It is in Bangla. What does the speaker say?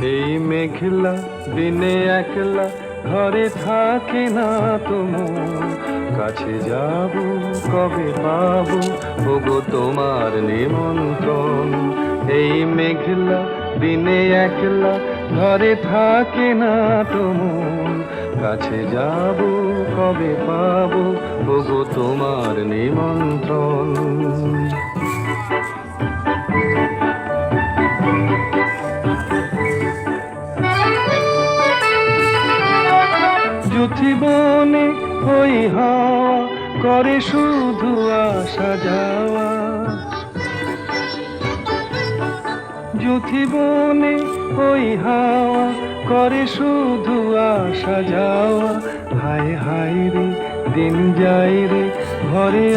এই মেঘলা দিনে একলা ঘরে থাকে না তোমার, কাছে যাব কবে পাবো ওগো তোমার নিমন্ত্রণ। এই মেঘলা দিনে একলা ঘরে থাকে না তোমার, কাছে যাব কবে পাবো ওগো তোমার নিমন্ত্রণ। জীবনে ওই হাওয়া করে শুধু আসা যাওয়া, জীবনে ওই হাওয়া করে শুধু আসা যাওয়া। হায় হায় রে দিন যায় রে ঘরে